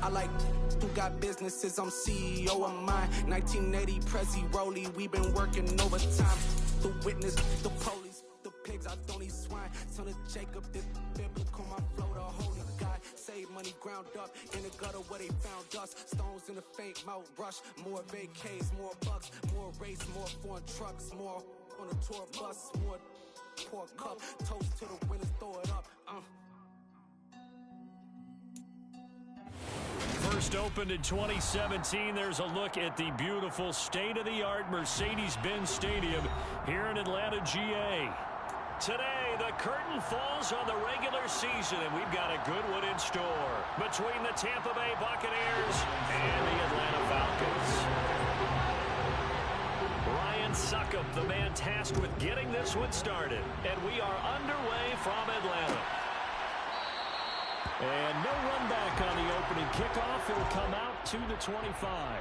I like who got businesses, I'm CEO of mine. 1980 Prezi Rolly, we been working overtime. The witness, the police, the pigs, I don't eat swine. Son of Jacob, this biblical, my flow, the holy God. Save money ground up in the gutter where they found us. Stones in the faint mouth rush. More vacays, more bucks, more race, more foreign trucks, more on a tour bus, more pour cup. Toast to the winners, throw it up. First opened in 2017. There's a look at the beautiful state-of-the-art Mercedes-Benz Stadium here in Atlanta, GA. Today, the curtain falls on the regular season, and we've got a good one in store between the Tampa Bay Buccaneers and the Atlanta Falcons. Ryan Succop, the man tasked with getting this one started, and we are underway from Atlanta. And no run back on the opening kickoff. It'll come out to the 25.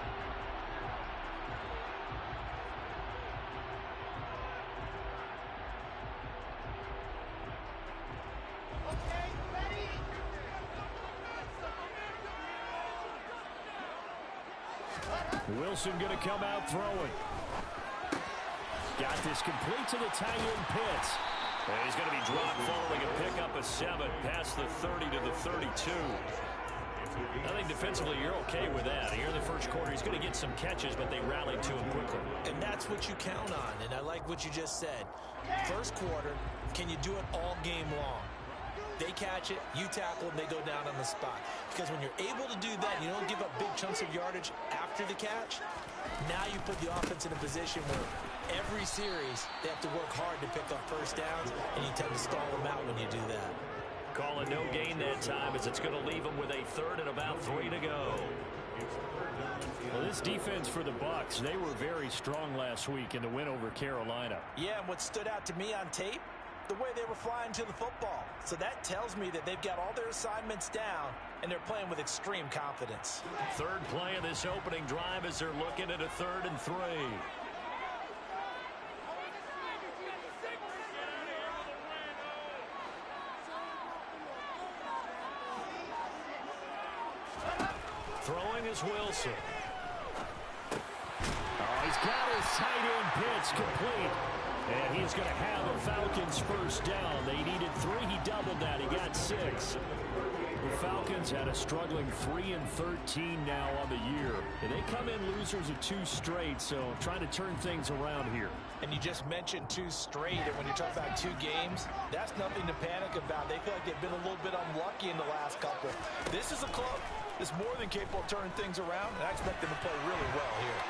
Wilson going to come out throwing. Got this complete to the tight end Pitts. And he's going to be dropped following a pickup of 7 past the 30 to the 32. I think defensively you're okay with that. Here in the first quarter, he's going to get some catches, but they rallied to him quickly. And that's what you count on, and I like what you just said. First quarter, can you do it all game long? They catch it, you tackle them, they go down on the spot. Because when you're able to do that, you don't give up big chunks of yardage after the catch, now you put the offense in a position where every series they have to work hard to pick up first downs, and you tend to stall them out when you do that. Call it no gain that time as it's going to leave them with a third and about 3 to go. Well, this defense for the Bucs, they were very strong last week in the win over Carolina. Yeah, and what stood out to me on tape, the way they were flying to the football. So that tells me that they've got all their assignments down, and they're playing with extreme confidence. Third play of this opening drive as they're looking at a 3rd and 3. Throwing is Wilson. Oh, he's got his tight end Pitts complete. And he's going to have a Falcons first down. They needed 3. He doubled that. He got 6. The Falcons had a struggling 3 and 13 now on the year. And they come in losers of 2 straight, so trying to turn things around here. And you just mentioned 2 straight, and when you talk about 2 games, that's nothing to panic about. They feel like they've been a little bit unlucky in the last couple. This is a club that's more than capable of turning things around, and I expect them to play really well here.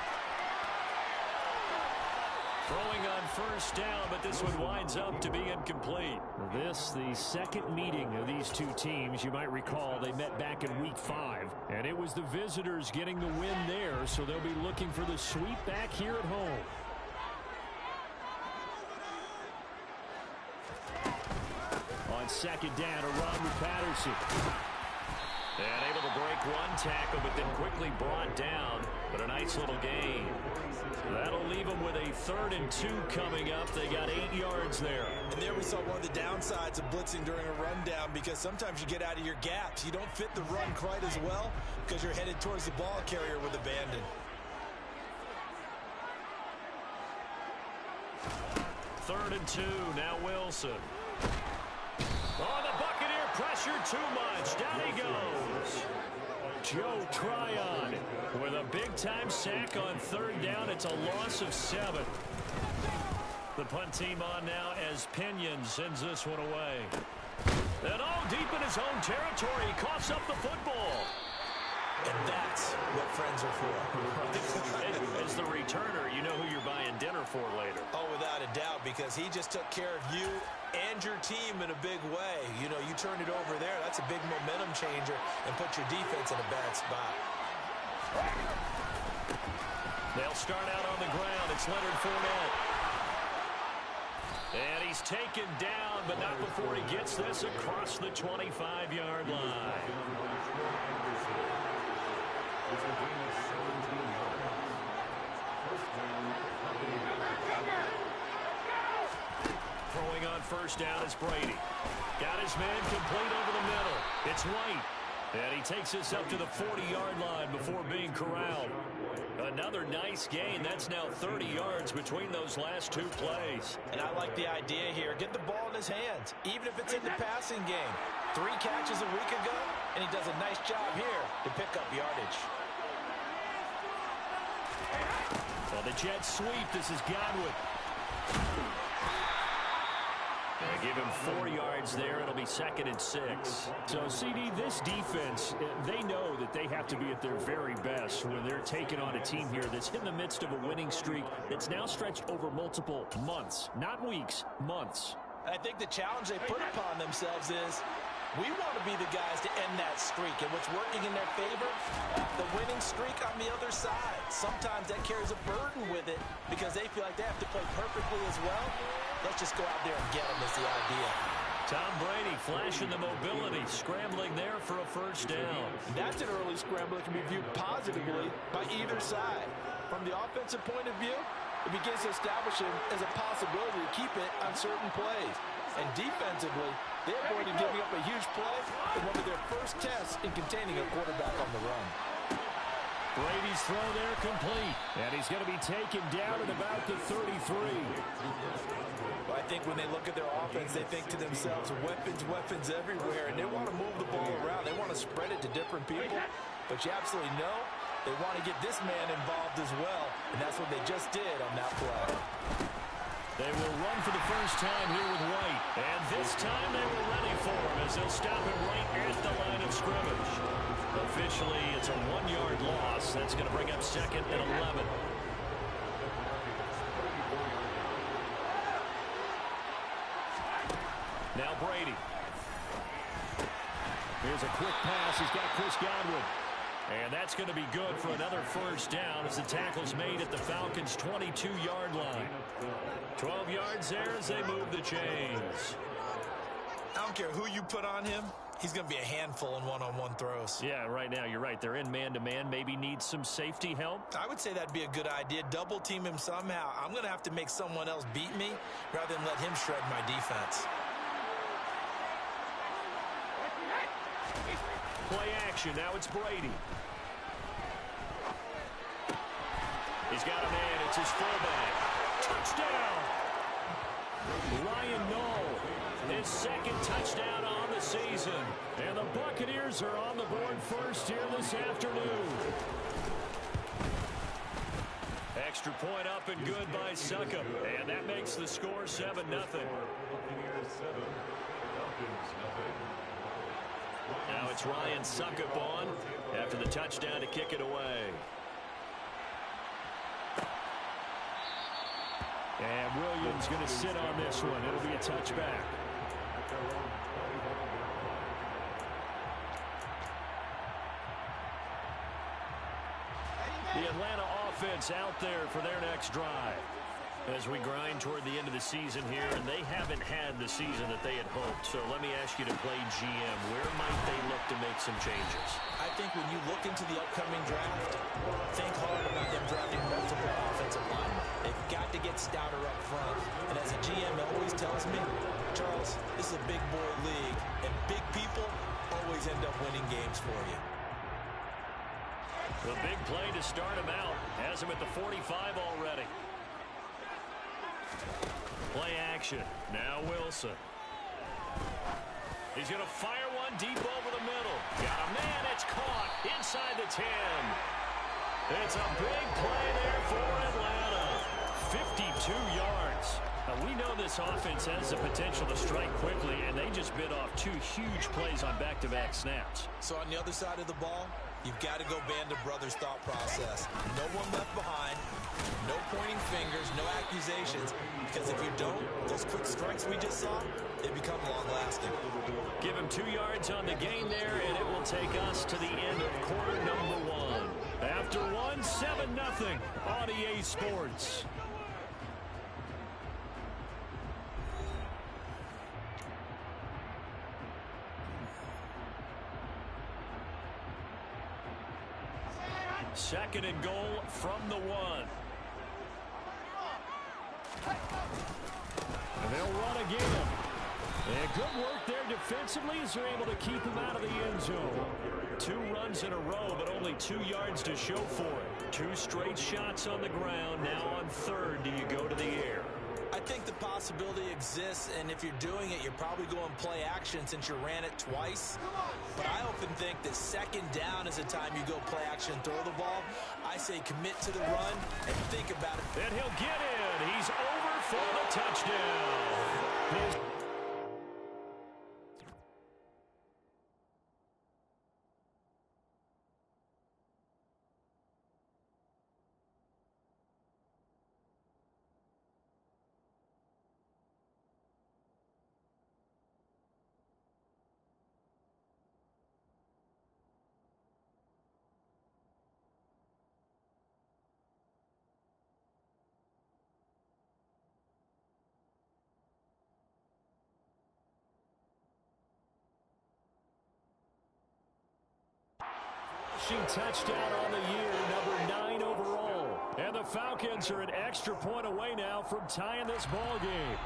Throwing on first down, but this one winds up to be incomplete. This, the second meeting of these 2 teams. You might recall they met back in week 5. And it was the visitors getting the win there, so they'll be looking for the sweep back here at home. On second down, a run with Patterson. And able to break one tackle, but then quickly brought down. But a nice little gain. That'll leave them with a 3rd and 2 coming up. They got 8 yards there. And there we saw one of the downsides of blitzing during a rundown, because sometimes you get out of your gaps. You don't fit the run quite as well because you're headed towards the ball carrier with abandon. 3rd and 2. Now Wilson. Oh, the Buccaneer pressure too much. Down he goes. Joe Tryon with a big-time sack on 3rd down. It's a loss of 7. The punt team on now as Pinion sends this one away. And deep in his own territory, he coughs up the football. And that's what friends are for. As the returner, you know who you're buying dinner for later. Oh, without a doubt, because he just took care of you and your team in a big way. You know, you turn it over there, that's a big momentum changer, and put your defense in a bad spot. They'll start out on the ground. It's Leonard Fournette. And he's taken down, but not before he gets this across the 25-yard line. Throwing on first down is Brady. Got his man complete over the middle. It's White. And he takes us up to the 40-yard line before being corralled. Another nice gain. That's now 30 yards between those last two plays. And I like the idea here. Get the ball in his hands, even if it's in the passing game. 3 catches a week ago, and he does a nice job here to pick up yardage. Well, the jet sweep. This is Godwin. They give him 4 yards there. It'll be 2nd and 6. So, CD, this defense, they know that they have to be at their very best when they're taking on a team here that's in the midst of a winning streak that's now stretched over multiple months, not weeks, months. And I think the challenge they put upon themselves is we want to be the guys to end that streak. And what's working in their favor? The winning streak on the other side. Sometimes that carries a burden with it because they feel like they have to play perfectly as well. Let's just go out there and get them is the idea. Tom Brady flashing the mobility, scrambling there for a first down. That's an early scramble that can be viewed positively by either side. From the offensive point of view, it begins to establish him as a possibility to keep it on certain plays. And defensively, they avoided giving up a huge play in one of their first tests in containing a quarterback on the run. Brady's throw there complete. And he's going to be taken down at about the 33. Well, I think when they look at their offense, they think to themselves, weapons, weapons everywhere. And they want to move the ball around. They want to spread it to different people. But you absolutely know they want to get this man involved as well. And that's what they just did on that play. They will run for the first time here with White. And this time they were ready for him as they'll stop him right at the line of scrimmage. Officially, it's a 1-yard loss. That's going to bring up 2nd and 11. Now Brady. Here's a quick pass. He's got Chris Godwin. And that's going to be good for another first down as the tackle's made at the Falcons' 22-yard line. 12 yards there as they move the chains. I don't care who you put on him. He's going to be a handful in one-on-one throws. Yeah, right now you're right. They're in man-to-man. Maybe needs some safety help. I would say that'd be a good idea. Double team him somehow. I'm going to have to make someone else beat me rather than let him shred my defense. Play action. Now it's Brady. He's got a man. It's his fullback. Touchdown! Ryan Knoll, his 2nd touchdown on the season. And the Buccaneers are on the board first here this afternoon. Extra point up and good by Succop. And that makes the score 7-0. Now it's Ryan Succop on after the touchdown to kick it away. And Williams going to sit on this one. It'll be a touchback. The Atlanta offense out there for their next drive. As we grind toward the end of the season here, and they haven't had the season that they had hoped. So let me ask you to play GM. Where might they look to make some changes? I think when you look into the upcoming draft, think hard about them drafting multiple offensive linemen. They've got to get stouter up front. And as a GM always tells me, Charles, this is a big boy league, and big people always end up winning games for you. The big play to start him out. Has him at the 45 already. Play action. Now Wilson. He's going to fire one deep over the middle. Got a man. It's caught inside the 10. It's a big play there for Atlanta. 52 yards. Now, we know this offense has the potential to strike quickly, and they just bit off 2 huge plays on back-to-back snaps. So on the other side of the ball, you've got to go band of brothers thought process. No one left behind. No pointing fingers, no accusations, because if you don't, those quick strikes we just saw, they become long-lasting. Give him 2 yards on the gain there, and it will take us to the end of quarter number 1. After 1, 7-0 on EA Sports. Second and goal from the 1. And they'll run again. And good work there defensively as they're able to keep him out of the end zone. 2 runs in a row, but only 2 yards to show for it. 2 straight shots on the ground. Now on 3rd, do you go to the air? I think the possibility exists, and if you're doing it, you're probably going play action since you ran it twice. But I often think that 2nd down is the time you go play action and throw the ball. I say commit to the run and think about it. And he'll get in. He's over for the touchdown. Touchdown on the year, number 9 overall. And the Falcons are an extra point away now from tying this ball game.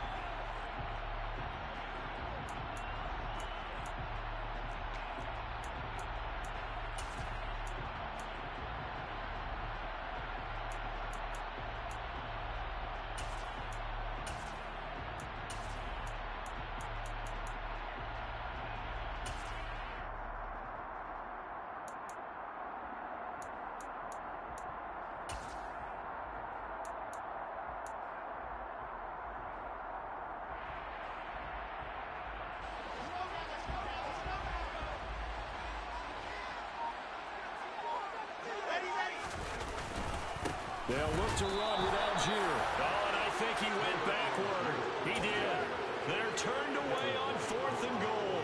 They'll look to run with Algier. Oh, and I think he went backward. He did. They're turned away on 4th and goal.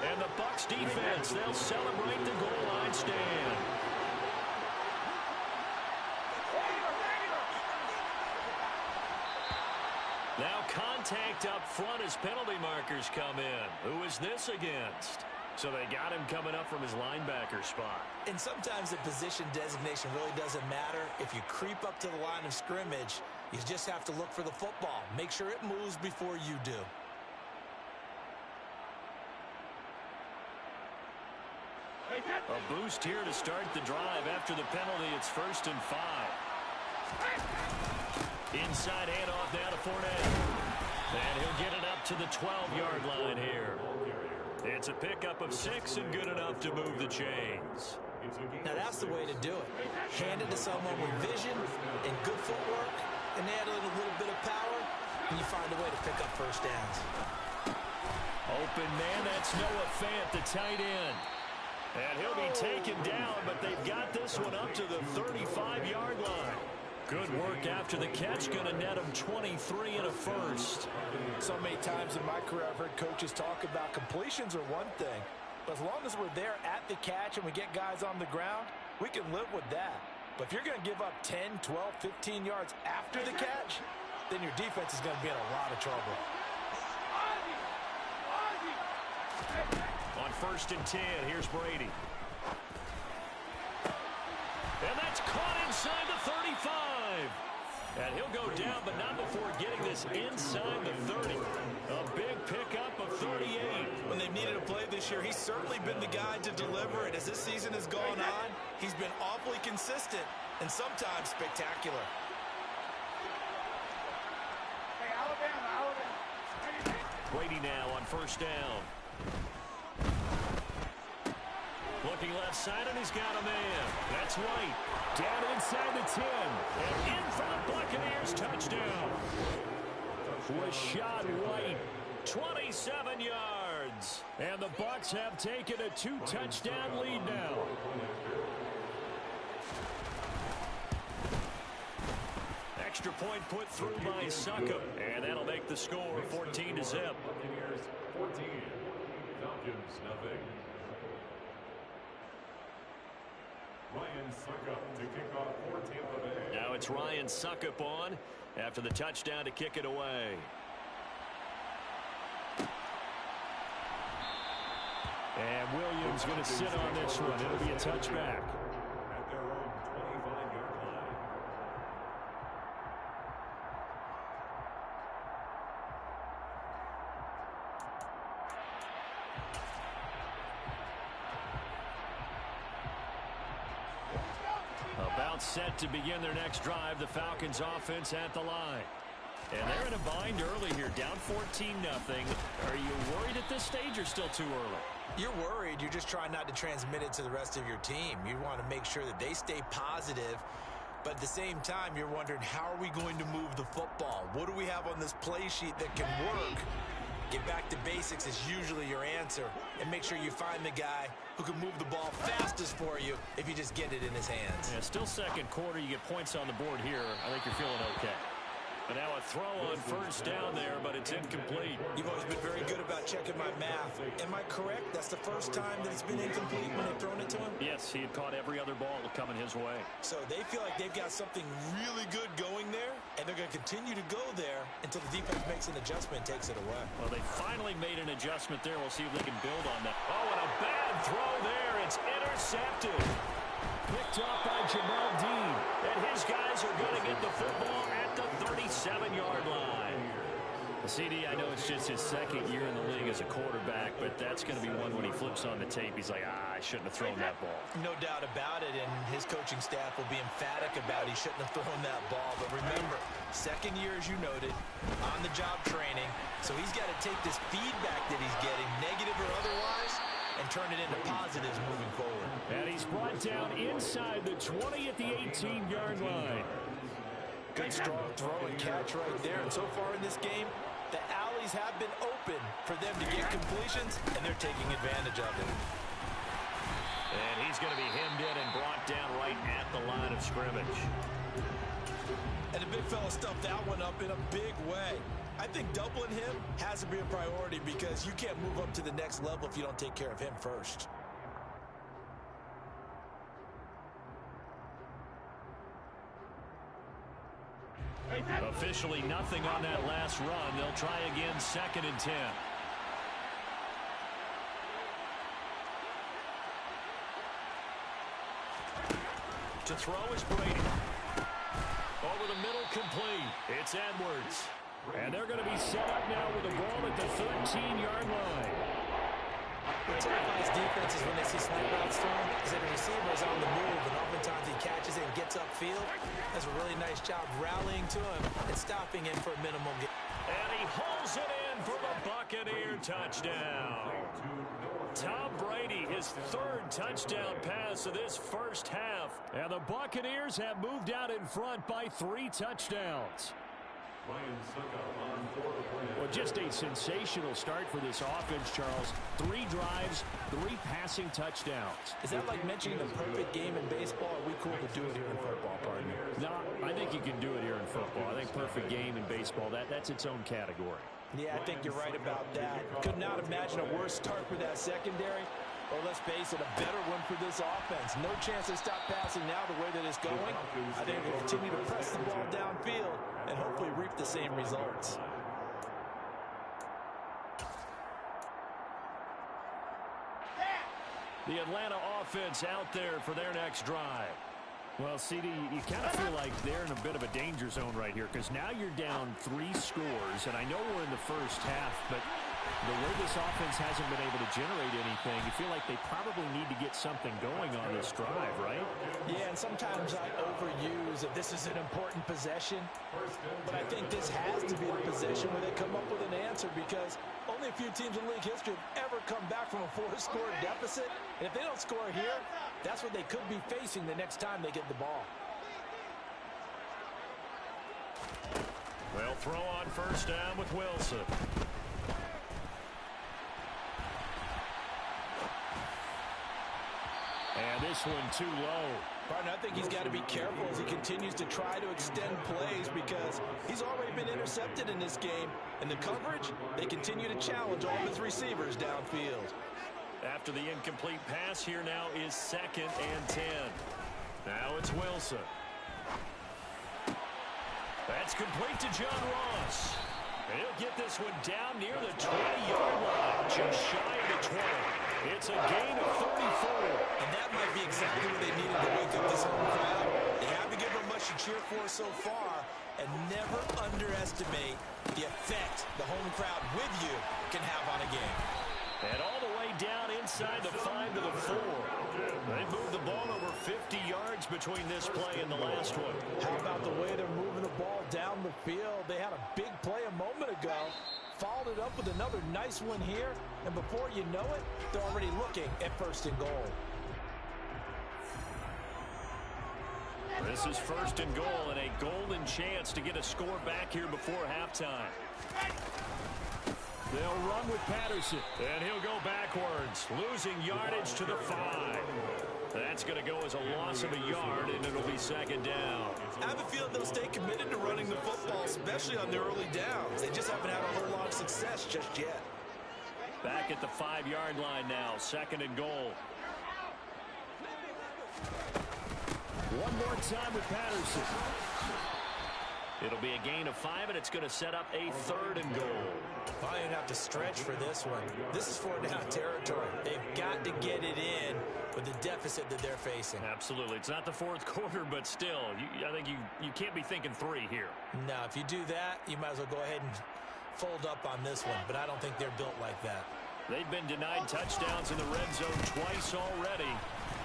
And the Bucs defense, they'll celebrate the goal line stand. Now contact up front as penalty markers come in. Who is this against? So they got him coming up from his linebacker spot. And sometimes the position designation really doesn't matter. If you creep up to the line of scrimmage, you just have to look for the football. Make sure it moves before you do. A boost here to start the drive. After the penalty, it's 1st and 5. Inside handoff now to Fournette. And he'll get it up to the 12-yard line here. It's a pickup of 6 and good enough to move the chains. Now that's the way to do it. Hand it to someone with vision and good footwork, and add in a little bit of power, and you find a way to pick up 1st downs. Open man, that's Noah Fant, the tight end. And he'll be taken down, but they've got this one up to the 35-yard line. Good work after the catch, going to net him 23 and a first. So many times in my career, I've heard coaches talk about completions are one thing. But as long as we're there at the catch and we get guys on the ground, we can live with that. But if you're going to give up 10, 12, 15 yards after the catch, then your defense is going to be in a lot of trouble. On 1st and 10, here's Brady. And that's caught inside the 35. And he'll go down, but not before getting this inside the 30. A big pickup of 38. When they've needed a play this year, he's certainly been the guy to deliver it. As this season has gone on, he's been awfully consistent and sometimes spectacular. Brady now on 1st down. Looking left side, and he's got a man. That's White. Down inside the 10. And in for the Buccaneers touchdown. Rashad White, 27 yards. And the Bucs have taken a 2-touchdown lead now. Extra point put through by Succop. And that'll make the score 14-0. Buccaneers 14, Falcons nothing. Ryan Succop to kick off for Tampa Bay. Now it's Ryan Succop on after the touchdown to kick it away. And Williams going to sit on this one. It'll be a touchback. At their own 25-yard line. About set to begin their next drive, the Falcons offense at the line. And they're in a bind early here, down 14-0. Are you worried at this stage or still too early? You're worried. You're just trying not to transmit it to the rest of your team. You want to make sure that they stay positive. But at the same time, you're wondering, how are we going to move the football? What do we have on this play sheet that can work? Get back to basics is usually your answer. And make sure you find the guy who can move the ball fastest for you if you just get it in his hands. Yeah, still second quarter. You get points on the board here. I think you're feeling okay. But now a throw on first down there, but it's incomplete. You've always been very good about checking my math. Am I correct? That's the first time that it's been incomplete when they've thrown it to him? Yes, he had caught every other ball coming his way. So they feel like they've got something really good going there, and they're going to continue to go there until the defense makes an adjustment and takes it away. Well, they finally made an adjustment there. We'll see if they can build on that. Oh, and a bad throw there. It's intercepted. Picked up by Jamal Dean. And his guys are going to get the football at the 37-yard line. CD, I know it's just his second year in the league as a quarterback, but that's going to be one when he flips on the tape. He's like, I shouldn't have thrown that ball. No doubt about it, and his coaching staff will be emphatic about he shouldn't have thrown that ball. But remember, second year, as you noted, on-the-job training, so he's got to take this feedback that he's getting, negative or otherwise, and turn it into positives moving forward. And he's brought down inside the 20 at the 18-yard line. Good strong throw and catch right there. And so far in this game, the alleys have been open for them to get completions, and they're taking advantage of it. And he's going to be hemmed in and brought down right at the line of scrimmage. And the big fella stuffed that one up in a big way. I think doubling him has to be a priority because you can't move up to the next level if you don't take care of him first. Officially nothing on that last run. They'll try again, 2nd and 10. To throw is Brady. Over the middle, complete. It's Edwards. And they're going to be set up now with the ball at the 13-yard line. What terrifies defenses when they see slant routes thrown is that the receiver is on the move, and oftentimes he catches it and gets upfield. Does a really nice job rallying to him and stopping him for a minimal gain. And he hauls it in for the Buccaneer touchdown. Tom Brady, his 3rd touchdown pass of this first half. And the Buccaneers have moved out in front by 3 touchdowns. Well, just a sensational start for this offense, Charles. 3 drives, 3 passing touchdowns. Is that like mentioning the perfect game in baseball? Or are we cool to do it here in football, partner? No, I think you can do it here in football. I think perfect game in baseball, that's its own category. Yeah, I think you're right about that. Could not imagine a worse start for that secondary. Or let's face it, a better one for this offense. No chance to stop passing now the way that it's going. I think we'll continue to press the ball downfield and hopefully reap the same results. The Atlanta offense out there for their next drive. Well, CD, you kind of feel like they're in a bit of a danger zone right here because now you're down 3 scores, and I know we're in the first half, but the way this offense hasn't been able to generate anything, you feel like they probably need to get something going on this drive, right? Yeah, and sometimes I overuse that this is an important possession, but I think this has to be the possession where they come up with an answer because only a few teams in league history have ever come back from a 4-score deficit, and if they don't score here, that's what they could be facing the next time they get the ball. They'll throw on first down with Wilson. And this one too low. Partner, I think he's got to be careful as he continues to try to extend plays because he's already been intercepted in this game. And the coverage, they continue to challenge all of his receivers downfield. After the incomplete pass, here now is 2nd and 10. Now it's Wilson. That's complete to John Ross. And he'll get this one down near the 20-yard line, just shy of the 20. It's a gain of 34. And that might be exactly what they needed to wake up this home crowd. They haven't given them much to cheer for so far. And never underestimate the effect the home crowd with you can have on a game. And all the way down inside the 5 to the 4. They've moved the ball over 50 yards difference between this play and the last one? How about the way they're moving the ball down the field? They had a big play a moment ago, followed it up with another nice one here, and before you know it, they're already looking at 1st and goal. This is 1st and goal and a golden chance to get a score back here before halftime. They'll run with Patterson. And he'll go backwards, losing yardage to the 5. That's going to go as a loss of a yard, and it'll be 2nd down. I have a feeling they'll stay committed to running the football, especially on their early downs. They just haven't had a whole lot of success just yet. Back at the 5-yard line now, 2nd and goal. One more time with Patterson. It'll be a gain of 5, and it's going to set up a 3rd and goal. Probably going to have to stretch for this one. This is 4-down territory. They've got to get it in with the deficit that they're facing. Absolutely. It's not the 4th quarter, but still, I think you can't be thinking 3 here. No, if you do that, you might as well go ahead and fold up on this one, but I don't think they're built like that. They've been denied touchdowns in the red zone twice already.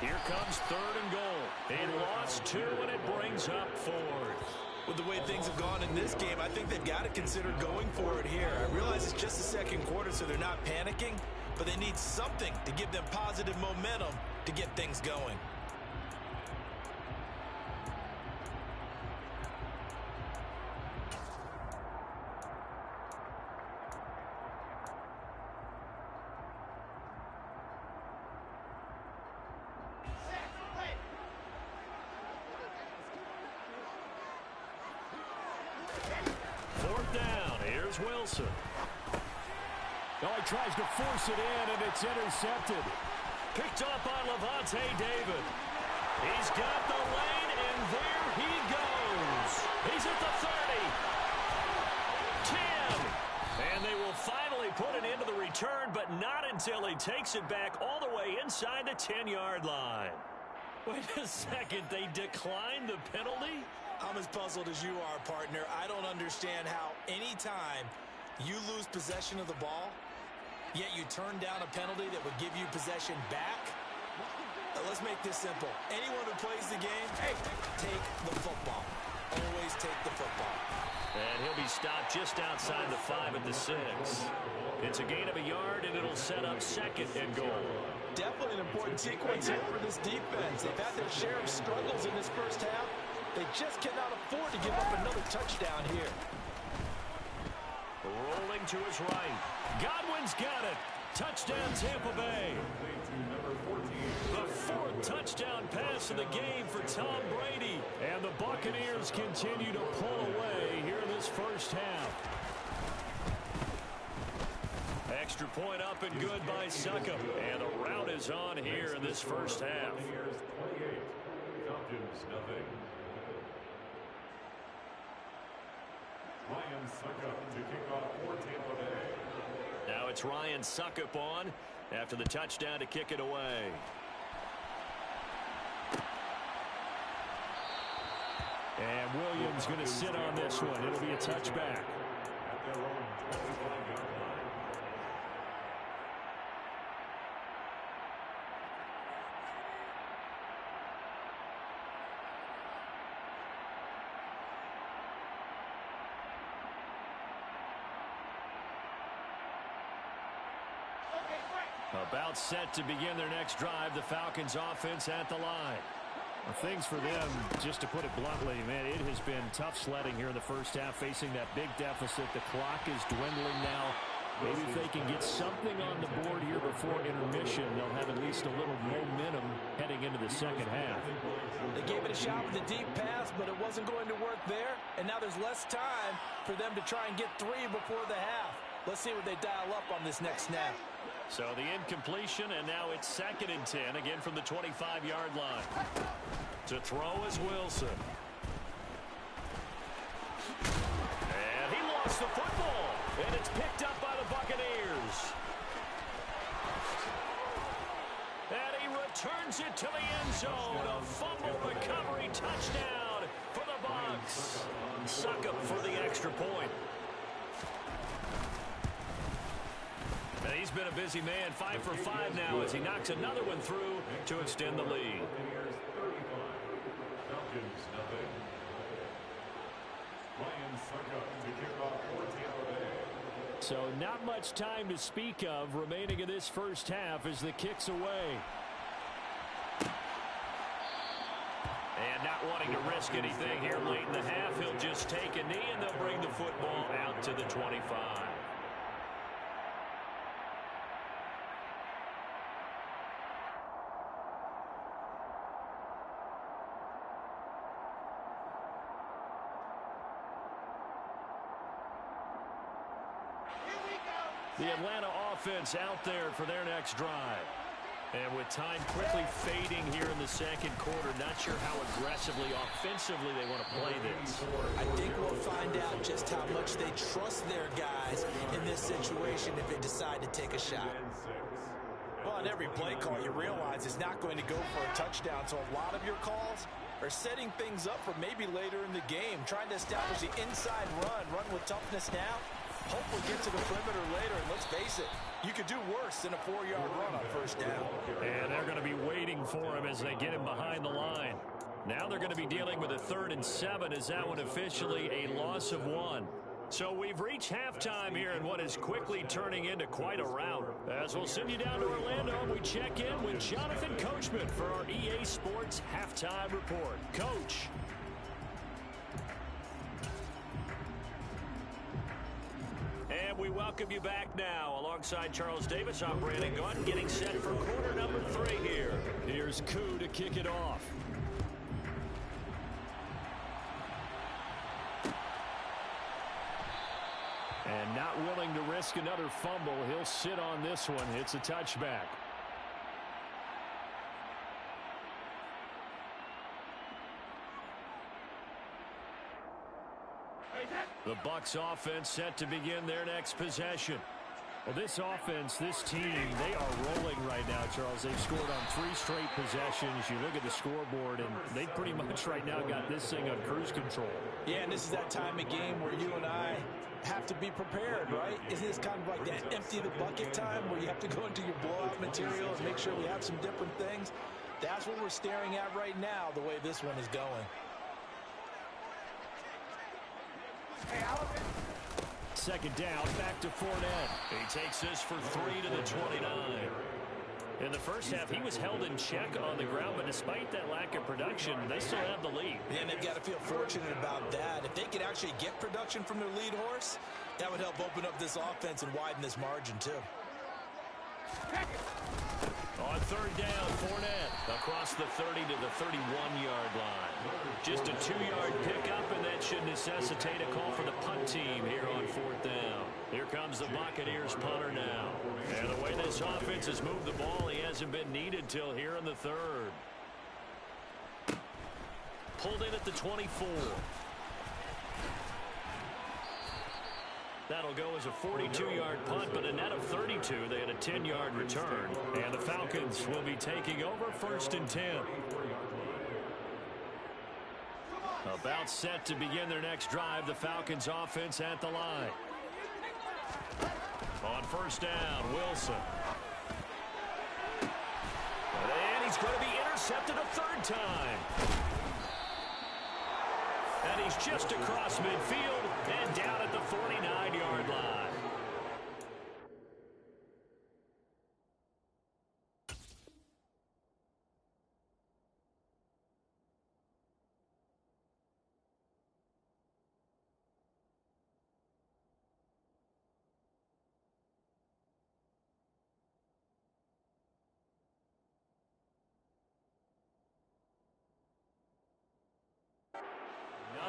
Here comes 3rd and goal. They lost 2, and it brings up 4th. With the way things have gone in this game, I think they've got to consider going for it here. I realize it's just the 2nd quarter, so they're not panicking, but they need something to give them positive momentum to get things going. Wilson. Oh, he tries to force it in, and it's intercepted. Picked up by Levante David. He's got the lane, and there he goes. He's at the 30. 10. And they will finally put an end to the return, but not until he takes it back all the way inside the 10-yard line. Wait a second, they declined the penalty? I'm as puzzled as you are, partner. I don't understand how any time you lose possession of the ball, yet you turn down a penalty that would give you possession back. Let's make this simple. Anyone who plays the game, hey, take the football. Always take the football. And he'll be stopped just outside the 5 at the 6. It's a gain of a yard, and it'll set up 2nd and goal. Definitely an important sequence here for this defense. They've had their share of struggles in this first half. They just cannot afford to give up another touchdown here. Rolling to his right. Godwin's got it. Touchdown, Tampa Bay. The 4th touchdown pass of the game for Tom Brady. And the Buccaneers continue to pull away here in this first half. Extra point up and good by Succop. And the route is on here in this first half. Ryan Succop to kick off for Tampa Bay. Now it's Ryan Succop on after the touchdown to kick it away. And Williams going to sit on this one. It'll be a touchback. At their own 25-yard line. About set to begin their next drive. The Falcons offense at the line. Well, things for them, just to put it bluntly, man, it has been tough sledding here in the first half, facing that big deficit. The clock is dwindling now. Maybe if they can get something on the board here before intermission, they'll have at least a little momentum heading into the second half. They gave it a shot with a deep pass, but it wasn't going to work there. And now there's less time for them to try and get 3 before the half. Let's see what they dial up on this next snap. So the incompletion, and now it's 2nd and 10, again from the 25-yard line. To throw is Wilson. And he lost the football, and it's picked up by the Buccaneers. And he returns it to the end zone. A fumble recovery touchdown for the Bucs. Succop for the extra point. And he's been a busy man, 5 for 5 now as he knocks another one through to extend the lead. kick off for Tampa Bay. So not much time to speak of remaining in this first half as the kick's away. And not wanting to risk anything here late in the half, he'll just take a knee and they'll bring the football out to the 25. The Atlanta offense out there for their next drive. And with time quickly fading here in the second quarter, not sure how aggressively, offensively they want to play this. I think we'll find out just how much they trust their guys in this situation if they decide to take a shot. Well, on every play call, you realize it's not going to go for a touchdown, so a lot of your calls are setting things up for maybe later in the game, trying to establish the inside run with toughness now, hopefully get to the perimeter later, and let's face it, you could do worse than a 4-yard run on first down. And they're going to be waiting for him as they get him behind the line. Now they're going to be dealing with a 3rd and 7 as that one officially a loss of 1. So we've reached halftime here in what is quickly turning into quite a rout. As we'll send you down to Orlando, we check in with Jonathan Coachman for our EA Sports Halftime Report. Coach. And we welcome you back now. Alongside Charles Davis, I'm Brandon Gunn, getting set for quarter number 3 here. Here's Koo to kick it off. And not willing to risk another fumble, he'll sit on this one. It's a touchback. The Bucs offense set to begin their next possession. Well, this offense, this team, they are rolling right now, Charles. They've scored on 3 straight possessions. You look at the scoreboard, and they pretty much right now got this thing on cruise control. Yeah, and this is that time of game where you and I have to be prepared, right? Isn't this kind of like that empty the bucket time where you have to go into your blowout material and make sure we have some different things? That's what we're staring at right now, the way this one is going. Second down, back to Fournette. He takes this for 3 to the 29. In the first half, he was held in check on the ground, but despite that lack of production, they still have the lead. And they've got to feel fortunate about that. If they could actually get production from their lead horse, that would help open up this offense and widen this margin, too. On third down, Fournette across the 30 to the 31-yard line. Just a 2-yard pickup, and that should necessitate a call for the punt team here on fourth down. Here comes the Buccaneers punter now. And the way this offense has moved the ball, he hasn't been needed till here in the third. Pulled in at the 24. That'll go as a 42-yard punt, but a net of 32. They had a 10-yard return. And the Falcons will be taking over 1st and 10. About set to begin their next drive. The Falcons offense at the line. On first down, Wilson. And he's going to be intercepted a 3rd time. And he's just across midfield and down at the 49-yard line.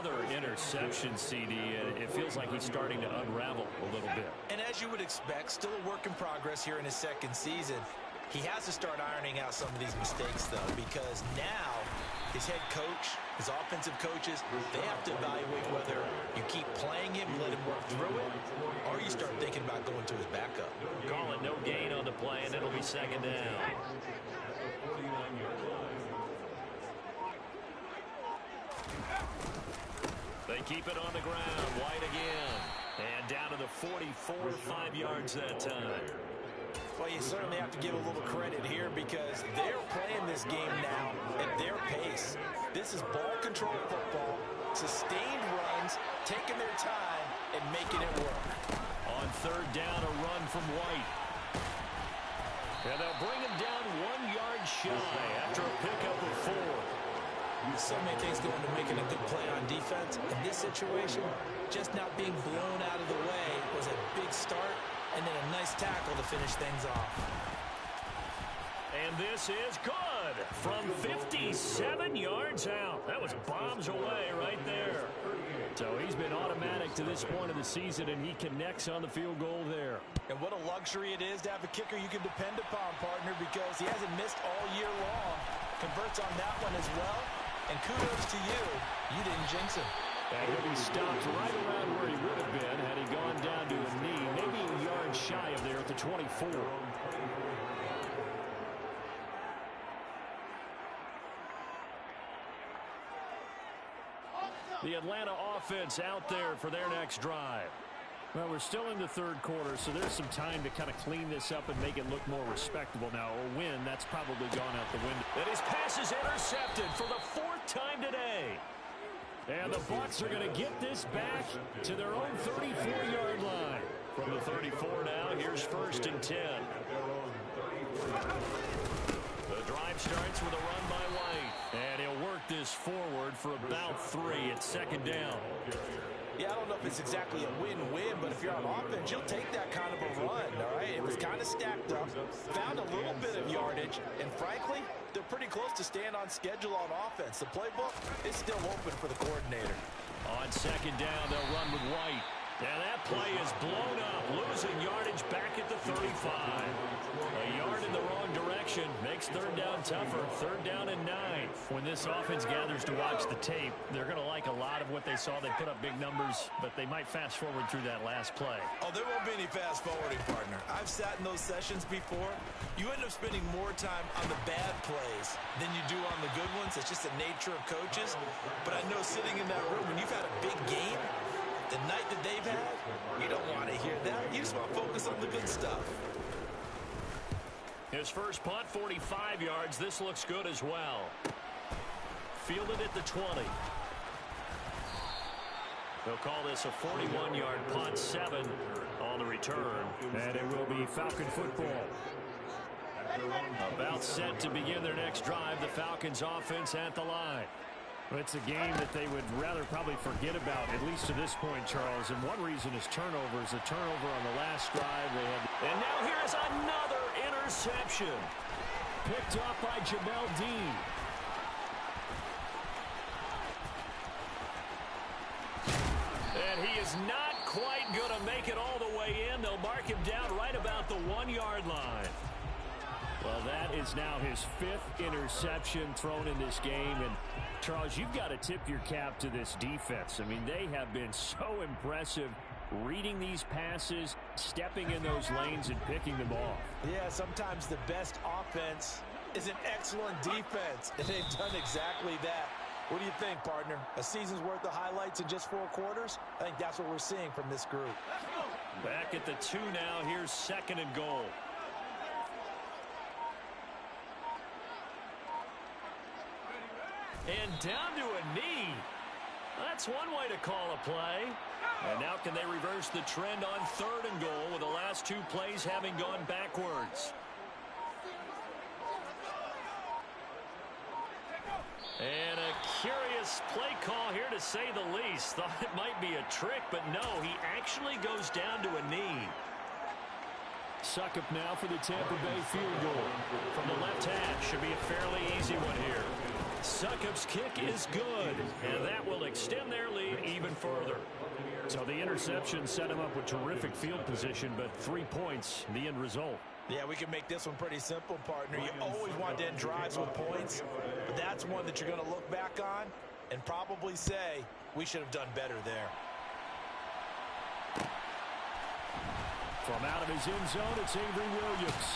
Another interception, CD, and it feels like he's starting to unravel a little bit. And as you would expect, still a work in progress here in his 2nd season. He has to start ironing out some of these mistakes, though, because now his head coach, his offensive coaches, they have to evaluate whether you keep playing him, let him work through it, or you start thinking about going to his backup. Call it no gain on the play, and it'll be 2nd down. They keep it on the ground. White again. And down to the 44, 5 yards that time. Well, you certainly have to give a little credit here because they're playing this game now at their pace. This is ball control football, sustained runs, taking their time, and making it work. On third down, a run from White. And they'll bring him down 1 yard shy after a pickup of 4. So many things go into making a good play on defense. In this situation, just not being blown out of the way was a big start, and then a nice tackle to finish things off. And this is good from 57 yards out. That was bombs away right there. So he's been automatic to this point of the season, and he connects on the field goal there. And what a luxury it is to have a kicker you can depend upon, partner, because he hasn't missed all year long. Converts on that one as well. And kudos to you. You didn't jinx him. And he'll be stopped right around where he would have been had he gone down to a knee, maybe a yard shy of there at the 24. The Atlanta offense out there for their next drive. Well, we're still in the third quarter, so there's some time to kind of clean this up and make it look more respectable. Now, a win, that's probably gone out the window. And his pass is intercepted for the 4th time today. And the Bucs are going to get this back to their own 34-yard line. From the 34 now, here's 1st and 10. The drive starts with a run by White. And he'll work this forward for about 3 at 2nd down. Yeah, I don't know if it's exactly a win-win, but if you're on offense, you'll take that kind of a run, all right? It was kind of stacked up, found a little bit of yardage, and frankly, they're pretty close to staying on schedule on offense. The playbook is still open for the coordinator. On 2nd down, they'll run with White. And that play is blown up, losing yardage back at the 35. A yard in the wrong direction makes 3rd down tougher. 3rd down and 9. When this offense gathers to watch the tape, they're going to like a lot of what they saw. They put up big numbers, but they might fast forward through that last play. Oh, there won't be any fast forwarding, partner. I've sat in those sessions before. You end up spending more time on the bad plays than you do on the good ones. It's just the nature of coaches. But I know sitting in that room, when you've had a big game, the night that they've had, you don't want to hear that. You just want to focus on the good stuff. His first punt, 45 yards. This looks good as well. Fielded at the 20. They'll call this a 41-yard punt, 7 on the return. And it will be Falcon football. About set to begin their next drive. The Falcons offense at the line. It's a game that they would rather probably forget about, at least to this point, Charles. And one reason is turnovers. A turnover on the last drive. And now here's another interception. Picked up by Jamel Dean. And he is not quite going to make it all the way in. They'll mark him down right about the 1-yard line. Well, that is now his 5th interception thrown in this game. And, Charles, you've got to tip your cap to this defense. I mean, they have been so impressive reading these passes, stepping in those lanes, and picking them off. Yeah, sometimes the best offense is an excellent defense, and they've done exactly that. What do you think, partner? A season's worth of highlights in just 4 quarters? I think that's what we're seeing from this group. Back at the 2 now. Here's 2nd and goal. And down to a knee. That's one way to call a play. And now can they reverse the trend on 3rd and goal with the last 2 plays having gone backwards? And a curious play call here, to say the least. Thought it might be a trick, but no, he actually goes down to a knee. Suckup now for the Tampa Bay field goal. From the left hash, should be a fairly easy one here. Suckup's kick is good, and that will extend their lead even further. So the interception set him up with terrific field position, but 3 points, the end result. Yeah, we can make this one pretty simple, partner. You always want to end drives with points, but that's one that you're going to look back on and probably say, we should have done better there. From out of his end zone, it's Avery Williams.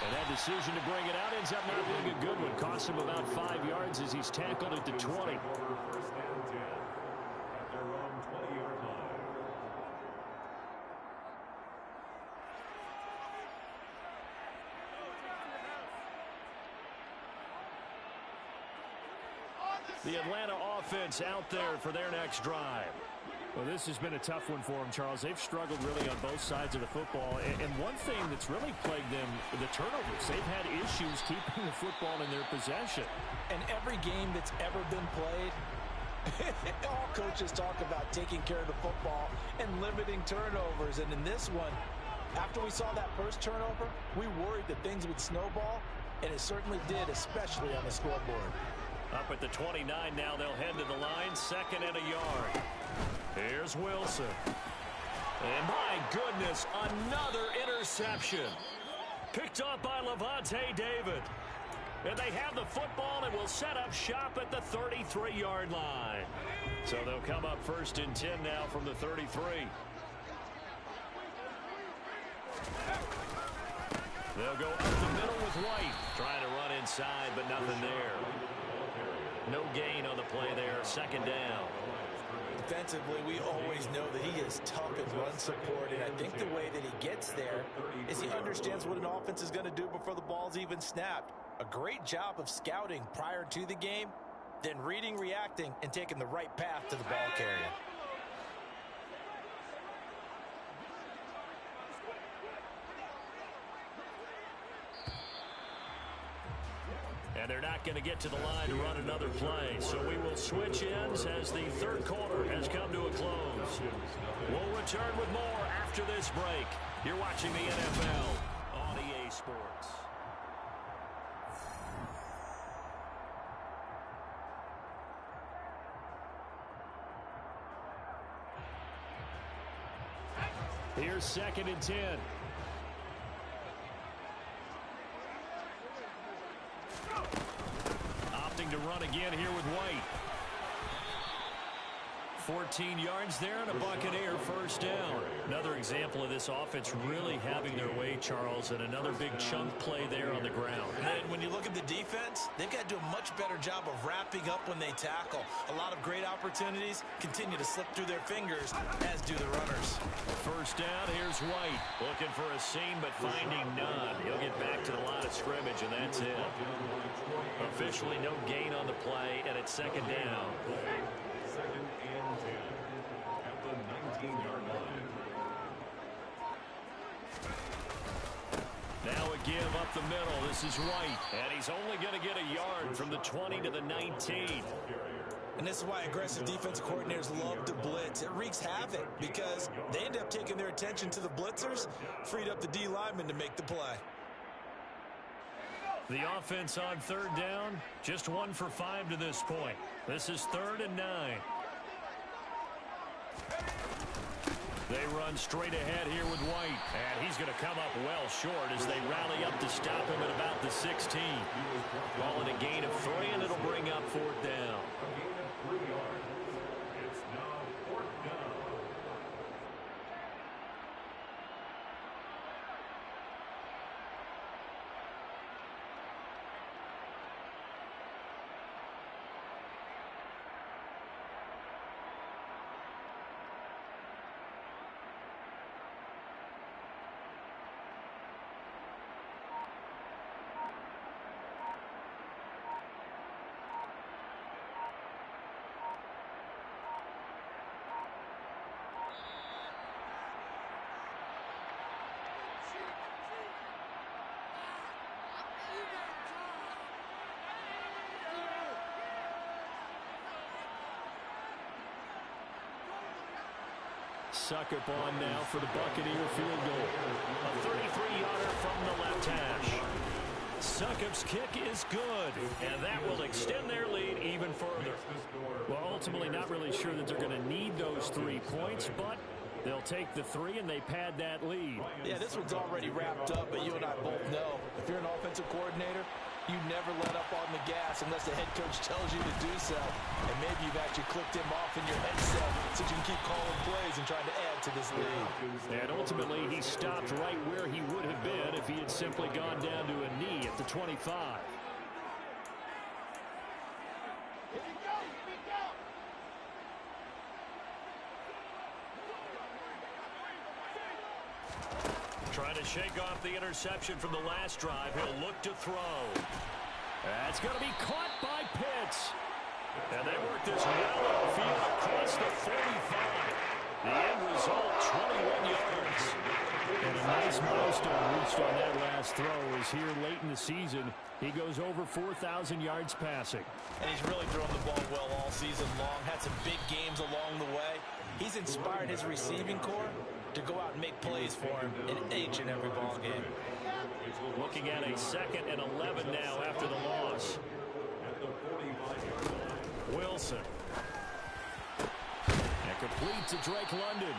And that decision to bring it out ends up not being a good one. Cost him about 5 yards as he's tackled at the 20. The Atlanta offense out there for their next drive. Well, this has been a tough one for them, Charles. They've struggled really on both sides of the football. And one thing that's really plagued them, the turnovers. They've had issues keeping the football in their possession. And every game that's ever been played, all coaches talk about taking care of the football and limiting turnovers. And in this one, after we saw that first turnover, we worried that things would snowball, and it certainly did, especially on the scoreboard. Up at the 29 now, they'll head to the line, 2nd and a yard. Here's Wilson. And my goodness, another interception. Picked up by Levante David. And they have the football and will set up shop at the 33-yard line. So they'll come up 1st and 10 now from the 33. They'll go up the middle with White. Trying to run inside, but nothing there. No gain on the play there. 2nd down. Defensively, we always know that he is tough in run support, and I think the way that he gets there is he understands what an offense is going to do before the ball's even snapped. A great job of scouting prior to the game, then reading, reacting, and taking the right path to the ball carrier. And they're not going to get to the line to run another play. So we will switch ends as the 3rd quarter has come to a close. We'll return with more after this break. You're watching the NFL on EA Sports. Here's 2nd and 10. Opting to run again here with White. 14 yards there and a Buccaneer 1st down. Another example of this offense really having their way, Charles, and another big chunk play there on the ground. And when you look at the defense, they've got to do a much better job of wrapping up when they tackle. A lot of great opportunities continue to slip through their fingers, as do the runners. 1st down, here's White. Looking for a seam, but finding none. He'll get back to the line of scrimmage, and that's it. Officially no gain on the play, and it's 2nd down. 2nd and 10 at the 19-yard line. Now a give up the middle. This is White, and he's only going to get a yard from the 20 to the 19. And this is why aggressive defensive coordinators love to blitz. It wreaks havoc because they end up taking their attention to the blitzers, freed up the D lineman to make the play. The offense on 3rd down, just 1 for 5 to this point. This is 3rd and 9. They run straight ahead here with White, and he's going to come up well short as they rally up to stop him at about the 16. Ball in a gain of 3, and it'll bring up 4th down. It's now 4th down. Succop on now for the Buccaneer field goal. A 33-yarder from the left hash. Succop's kick is good, and that will extend their lead even further. Well, ultimately not really sure that they're going to need those 3 points, but they'll take the 3 and they pad that lead. Yeah, this one's already wrapped up, but you and I both know if you're an offensive coordinator, you never let up on the gas unless the head coach tells you to do so. And maybe you've actually clicked him off in your headset so you can keep calling plays and trying to add to this lead. And ultimately, he stopped right where he would have been if he had simply gone down to a knee at the 25. Trying to shake off the interception from the last drive. He'll look to throw. That's going to be caught by Pitts. And they work this well upfield across the 45. milestone reached on that last throw is here late in the season. He goes over 4,000 yards passing. And he's really thrown the ball well all season long. Had some big games along the way. He's inspired his receiving corps to go out and make plays for him in each and every ball game. Looking at a 2nd and 11 now after the loss. Wilson. And complete to Drake London.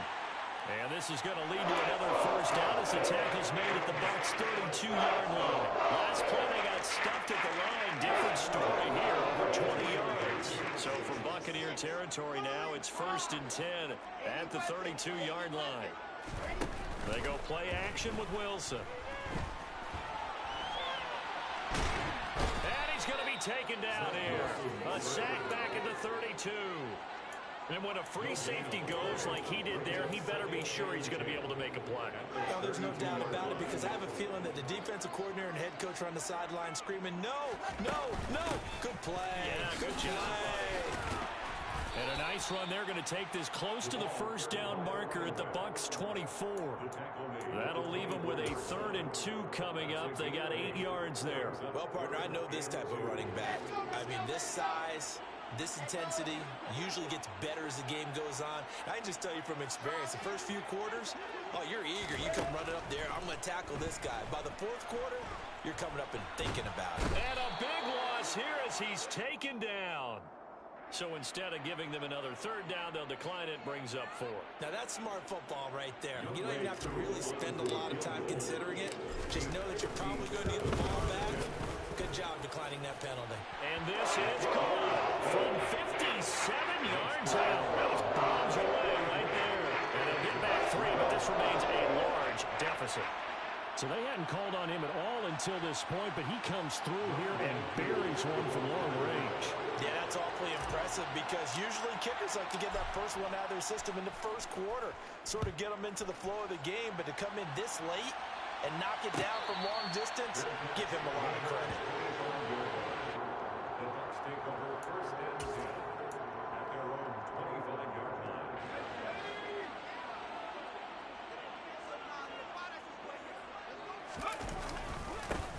And this is going to lead to another first down as the tackle's made at the Bucs' 32-yard line. Last play they got stuffed at the line. Different story here, over 20 yards. So from Buccaneer territory now, it's 1st and 10 at the 32-yard line. They go play action with Wilson. And he's going to be taken down here. A sack back at the 32. And when a free safety goes like he did there, he better be sure he's going to be able to make a play. Well, there's no doubt about it, because I have a feeling that the defensive coordinator and head coach are on the sideline screaming, no, no, no. Good play. Yeah, good job. And a nice run. They're going to take this close to the first down marker at the Bucs' 24. That'll leave them with a 3rd and 2 coming up. They got 8 yards there. Well, partner, I know this type of running back. I mean, this size, this intensity usually gets better as the game goes on. I can just tell you from experience, the first few quarters, oh, you're eager. You come running up there. I'm going to tackle this guy. By the 4th quarter, you're coming up and thinking about it. And a big loss here as he's taken down. So instead of giving them another 3rd down, they'll decline it, brings up 4. Now, that's smart football right there. You don't even have to really spend a lot of time considering it. Just know that you're probably going to get the ball back. Good job declining that penalty. And this is gone from 57 yards out. That was bombs away right there. And they'll get back 3, but this remains a large deficit. So they hadn't called on him at all until this point, but he comes through here and buries one from long range. Yeah, that's awfully impressive, because usually kickers like to get that first one out of their system in the 1st quarter, sort of get them into the flow of the game, but to come in this late and knock it down from long distance, give him a lot of credit. The Bucs take over 1st and 10 at their own 25-yard line.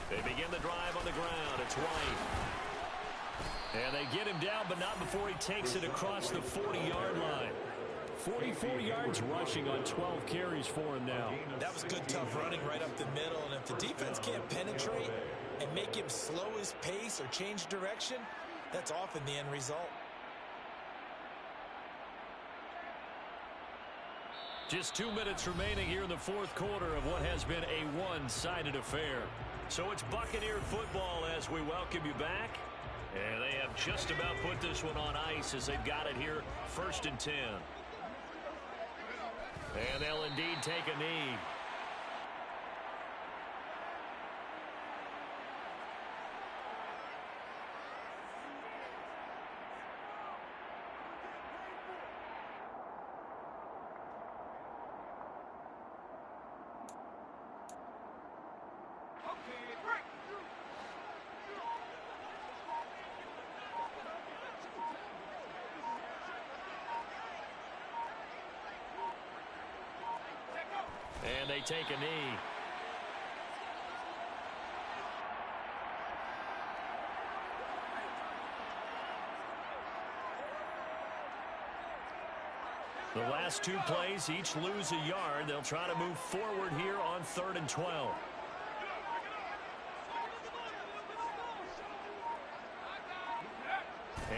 They begin the drive on the ground. It's White. And they get him down, but not before he takes it across the 40-yard line. 44 yards rushing on 12 carries for him now. That was good, tough running right up the middle. And if the defense can't penetrate and make him slow his pace or change direction, that's often the end result. Just 2 minutes remaining here in the 4th quarter of what has been a one-sided affair. So it's Buccaneer football as we welcome you back. And they have just about put this one on ice as they've got it here, 1st and 10. And they'll indeed take a knee. And they take a knee. The last 2 plays each lose a yard. They'll try to move forward here on 3rd and 12.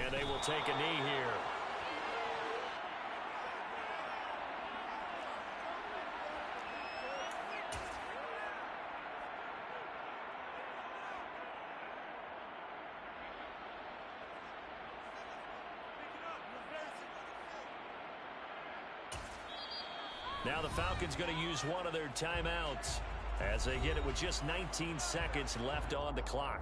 And they will take a knee here. Now the Falcons going to use one of their timeouts as they get it with just 19 seconds left on the clock.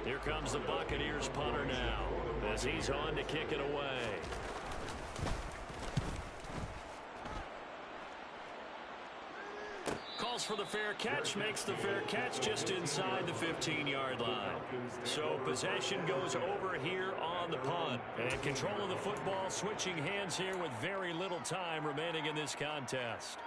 Here comes the Buccaneers punter now as he's on to kick it away. calls for the fair catch, makes the fair catch just inside the 15-yard line. So possession goes over here on the punt. And control of the football switching hands here with very little time remaining in this contest.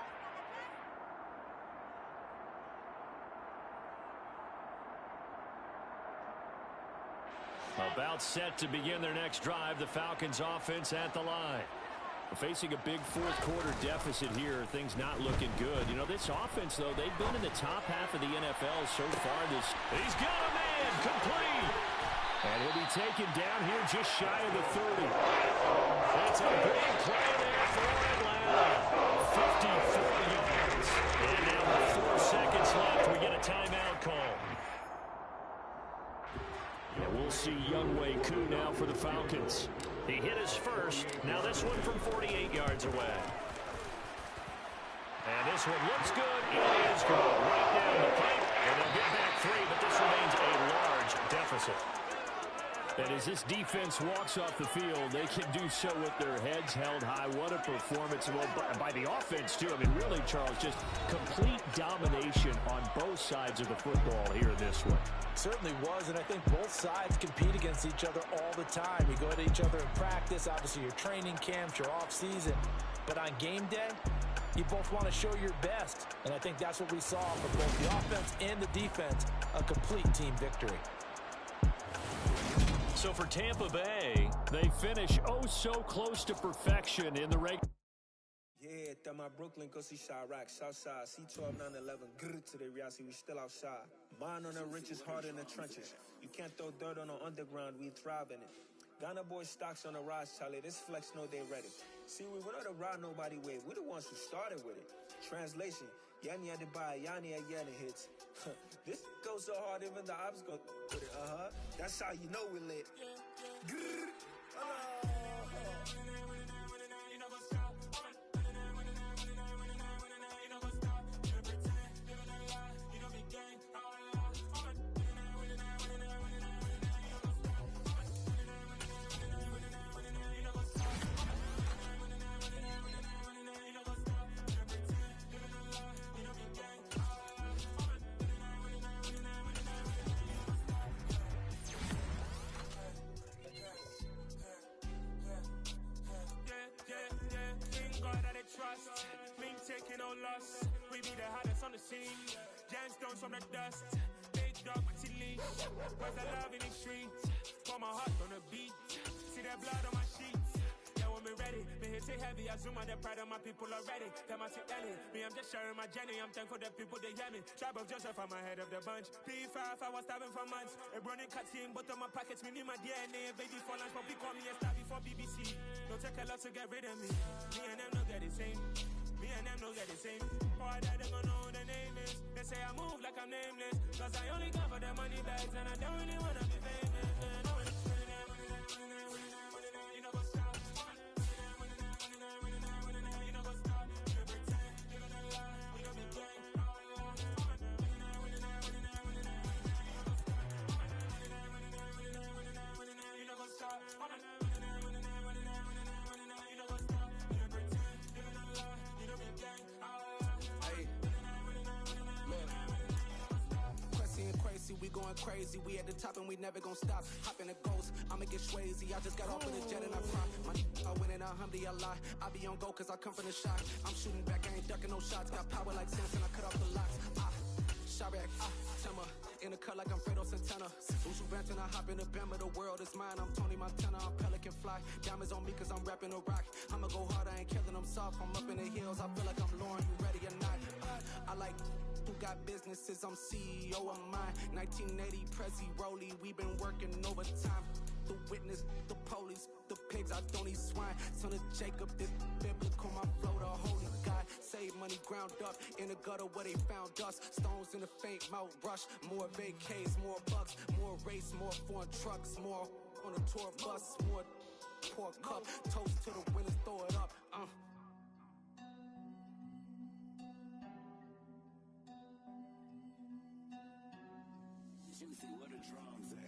About set to begin their next drive, the Falcons offense at the line. Facing a big fourth quarter deficit here, things not looking good. You know, this offense, though, they've been in the top half of the NFL so far this. He's got a man, complete. And he'll be taken down here just shy of the 30. It's a big play there for Atlanta. 54 yards. And now with 4 seconds left, we get a timeout call. And we'll see Younghoe Koo now for the Falcons. He hit his first. Now this one from 48 yards away. And this one looks good. It is good. Right down the pipe. And they'll get back 3, but this remains a large deficit. And as this defense walks off the field, they can do so with their heads held high. What a performance. Well, by the offense, too. I mean, really, Charles, just complete domination on both sides of the football here in this one. Certainly was, and I think both sides compete against each other all the time. You go at each other in practice, obviously your training camps, your off-season. But on game day, you both want to show your best. And I think that's what we saw from both the offense and the defense, a complete team victory. So for Tampa Bay, they finish oh so close to perfection in the regular. Yeah, that my Brooklyn go see Chirac, Southside, C12, 911, grrr to the reality, we still outside. Mine on the riches, hard in the trenches. You can't throw dirt on the underground, we thrive in it. Ghana boys stocks on the rise, Charlie, this flex know they ready. See, we were not a ride nobody wave, we the ones who started with it. Translation, Yanni had to buy, Yanni had Yanni hits. This goes so hard, even the ops go with it, That's how you know we lit. Grrr, taking no loss. We be the hottest on the scene. Gemstones from the dust. Big dog with the leash. Where's the love in the streets? Pour my heart on the beat. See that blood on my sheets. Yeah, when we ready, me hit it heavy. I zoom on the pride of my people already. Them I see Ellie. Me, I'm just sharing my journey. I'm thankful that people they hear me. Tribe of Joseph, I'm ahead of the bunch. P5, I was starving for months. A running cut team, but on my pockets, me need my DNA. Baby for lunch, but we call me a star before BBC. Don't take a lot to get rid of me. Me and them don't get the same. Me and them don't get the same. Boy, that they gon' know who the name is. They say I move like I'm nameless. Cause I only come for the money bags and I don't really wanna be famous. You know what's up? You know what's up? You pretend, you gonna lie, we gon' be gang. You know what's up? We going crazy, we at the top and we never gonna stop. Hop in a ghost, I'ma get swayzy. I just got off of the jet and I fly. I win in a Humvee, I lie. I be on go cause I come from the shot. I'm shooting back, I ain't ducking no shots. Got power like Samson, I cut off the locks. Chirac, Timmer, in the cut like I'm Fredo Santana. Ushu Banton, I hop in the Bama, the world is mine. I'm Tony Montana, I'm Pelican Fly. Diamonds on me cause I'm rapping a rock. I'ma go hard, I ain't killing them soft. I'm up in the hills, I feel like I'm Lauren, you ready or not? I like who got businesses, I'm CEO of mine. 1980 Prezi Rolly, we been working overtime. The witness, the police, the pigs, I don't eat swine. Son of Jacob, this biblical, my flow, the holy God. Save money ground up in the gutter where they found us. Stones in the faint mouth rush. More vacays, more bucks, more race, more foreign trucks, more on a tour bus, more pour cup. Toast to the winners, throw it up. Juicy, where the drums at?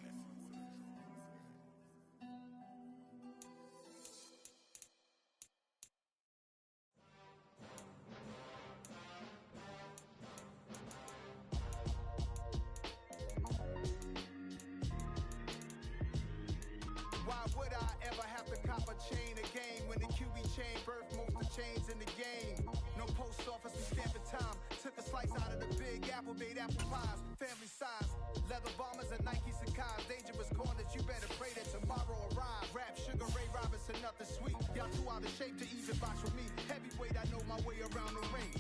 chain, birth most of chains in the game. No post office, we stamping time. Took a slice out of the big apple, made apple pies, family size. Leather bombers and Nike Sacai's. Dangerous corners, you better pray that tomorrow arrives. Rap, Sugar Ray Robinson, nothing sweet. Y'all too out of shape to even box with me. Heavyweight, I know my way around the ring.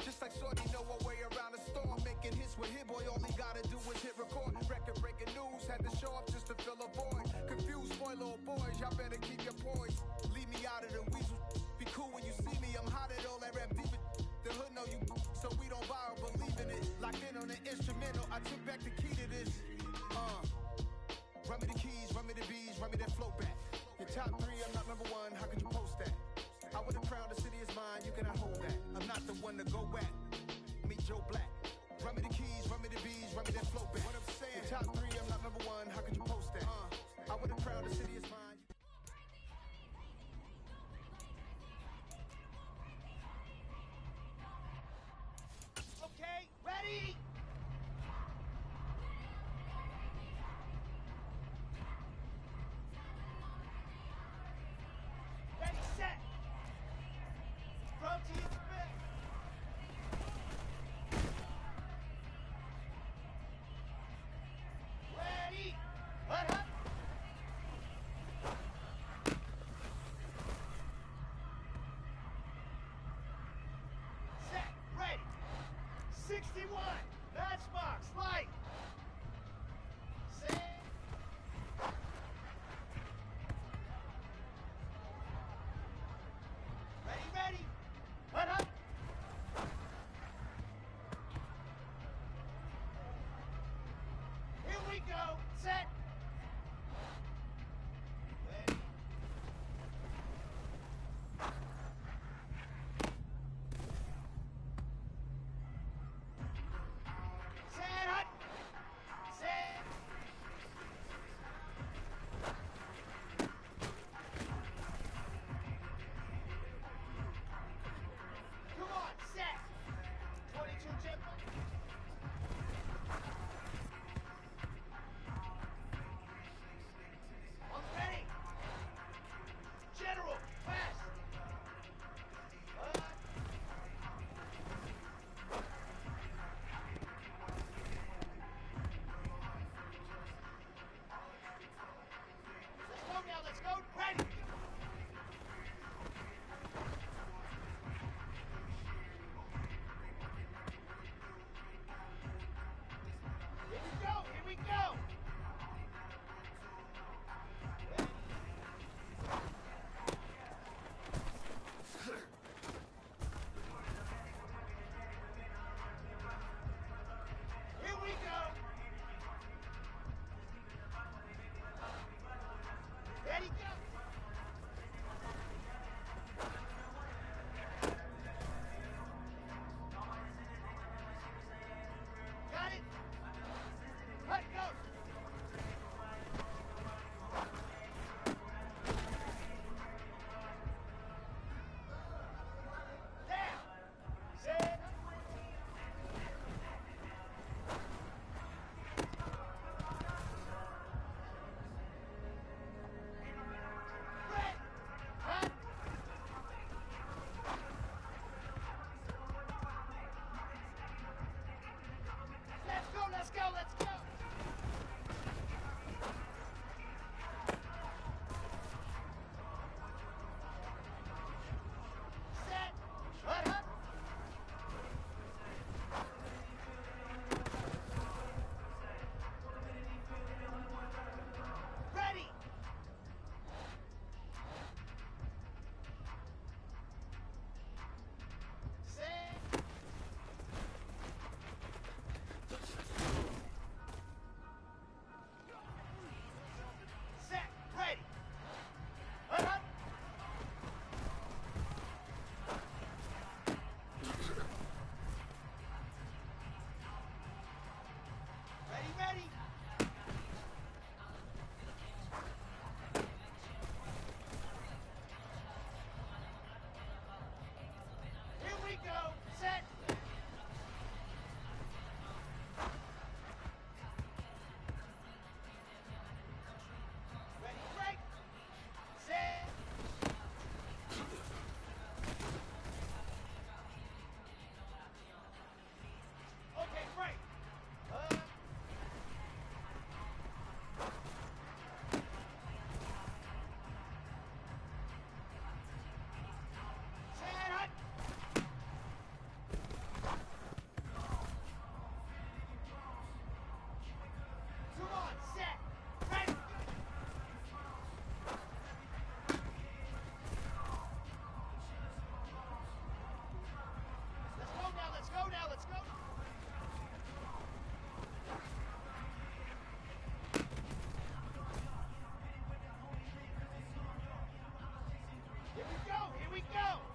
Just like Shorty know her way around the storm. Making hits with Hit Boy, all he gotta do is hit record. Record breaking news, had to show up just to fill a void. Confused boy, little boys, y'all better keep your poise. Leave me out of the weasel. Be cool when you see me, I'm hot at all that rap deep. The hood know you, so we don't borrow, believe in it. Locked in on the instrumental, I took back the key to this. Run me the keys, run me the bees, run me that flow back. Your top 3, I'm not number 1, how could you post that? I would have crowned the city is mine, you cannot hold that. I'm not the one to go at. Meet Joe Black. Run me the keys, run me the bees, run me that flow back. What I'm saying, your top 3, I'm not number 1, how could you post that? I would have crowned the city is mine. Okay, ready? Ready, set. Protein spin. Ready. Let up. Set. Ready. 61. Matchbox. Light. Set. Ready, ready. Let up. Here we go. Set. Ready. Set. Hut. Set. Come on, set. 22 gentle. go!